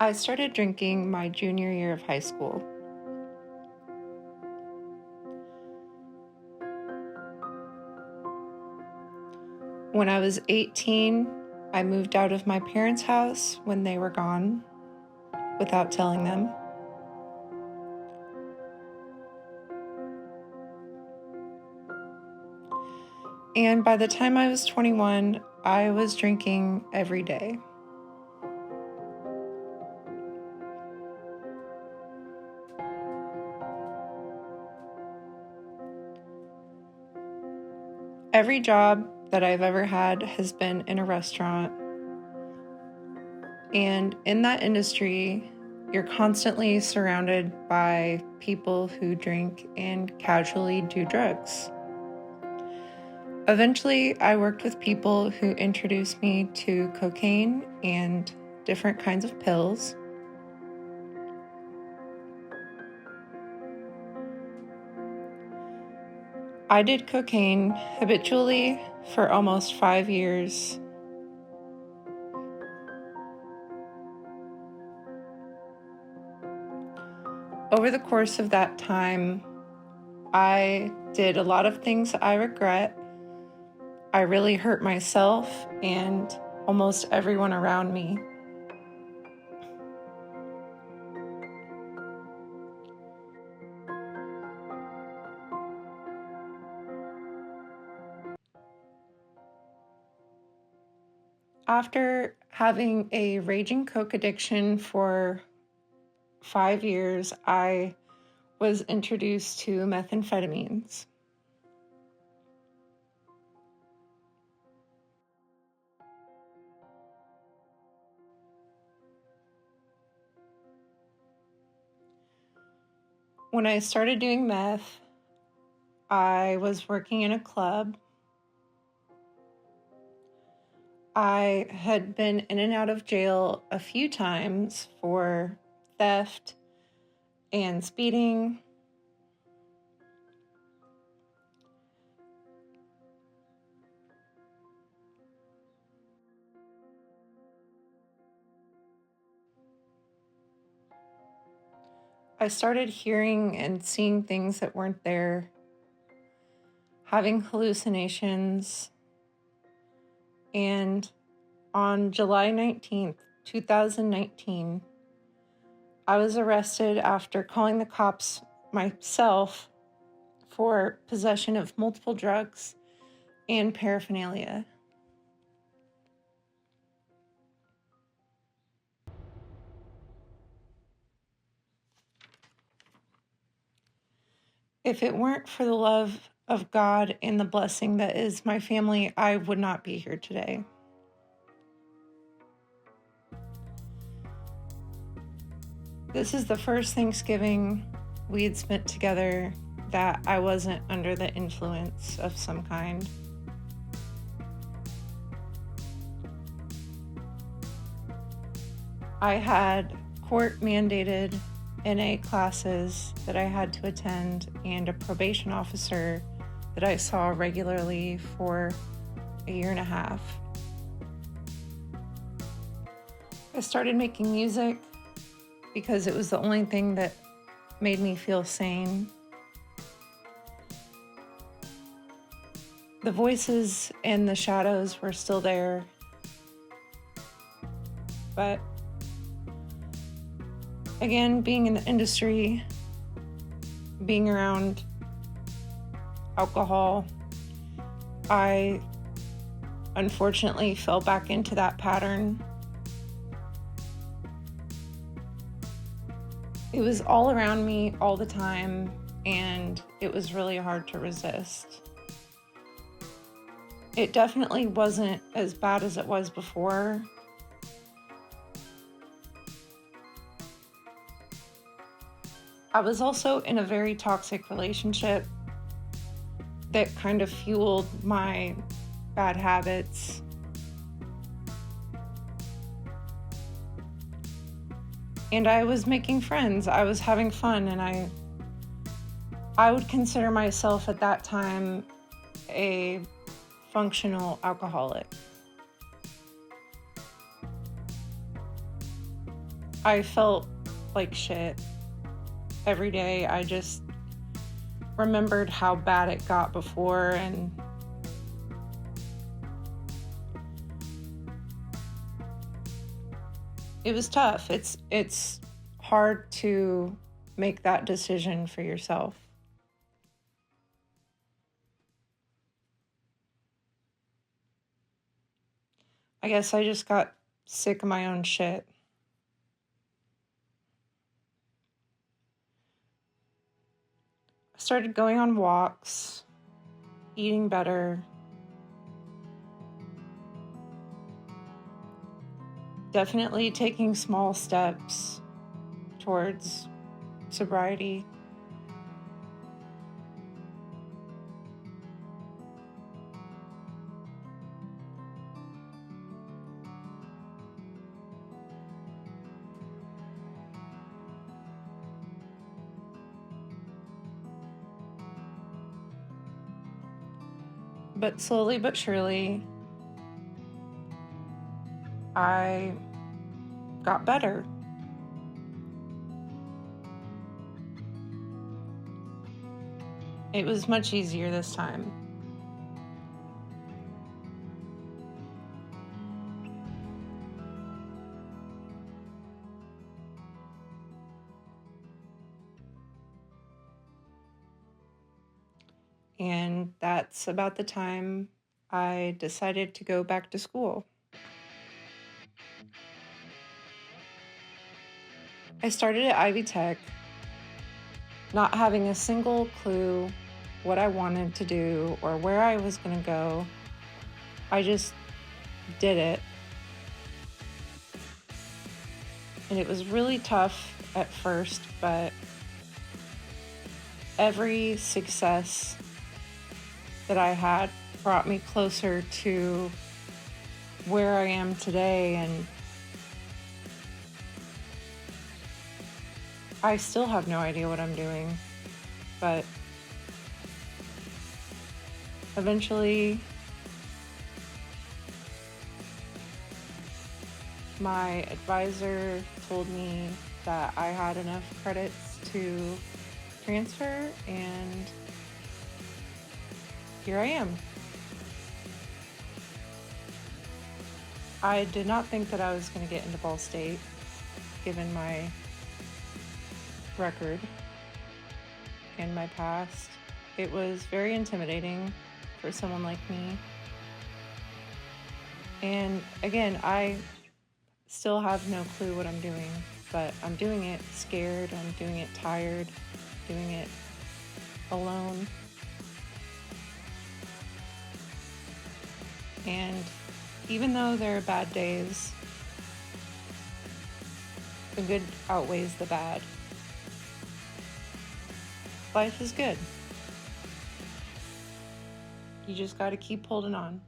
I started drinking my junior year of high school. When I was 18, I moved out of my parents' house when they were gone without telling them. And by the time I was 21, I was drinking every day. Every job that I've ever had has been in a restaurant. And in that industry, you're constantly surrounded by people who drink and casually do drugs. Eventually, I worked with people who introduced me to cocaine and different kinds of pills. I did cocaine habitually for almost 5 years. Over the course of that time, I did a lot of things I regret. I really hurt myself and almost everyone around me. After having a raging coke addiction for 5 years, I was introduced to methamphetamines. When I started doing meth, I was working in a club. I had been in and out of jail a few times for theft and speeding. I started hearing and seeing things that weren't there, having hallucinations, and on July 19th, 2019, I was arrested after calling the cops myself for possession of multiple drugs and paraphernalia. If it weren't for the love of God and the blessing that is my family, I would not be here today. This is the first Thanksgiving we had spent together that I wasn't under the influence of some kind. I had court-mandated NA classes that I had to attend and a probation officer that I saw regularly for a year and a half. I started making music because it was the only thing that made me feel sane. The voices and the shadows were still there, but again, being in the industry, being around alcohol, I unfortunately fell back into that pattern. It was all around me all the time, and it was really hard to resist. It definitely wasn't as bad as it was before. I was also in a very toxic relationship that kind of fueled my bad habits. And I was making friends, I was having fun, and I would consider myself at that time a functional alcoholic. I felt like shit every day. I just remembered how bad it got before, and it was tough. It's hard to make that decision for yourself. I guess I just got sick of my own shit. I started going on walks, eating better, definitely taking small steps towards sobriety. But slowly but surely, I got better. It was much easier this time. And that's about the time I decided to go back to school. I started at Ivy Tech, not having a single clue what I wanted to do or where I was going to go. I just did it. And it was really tough at first, but every success that I had brought me closer to where I am today. And I still have no idea what I'm doing, but eventually my advisor told me that I had enough credits to transfer, and here I am. I did not think that I was going to get into Ball State, given my record and my past. It was very intimidating for someone like me. And again, I still have no clue what I'm doing, but I'm doing it scared, I'm doing it tired, doing it alone. And even though there are bad days, the good outweighs the bad. Life is good. You just got to keep holding on.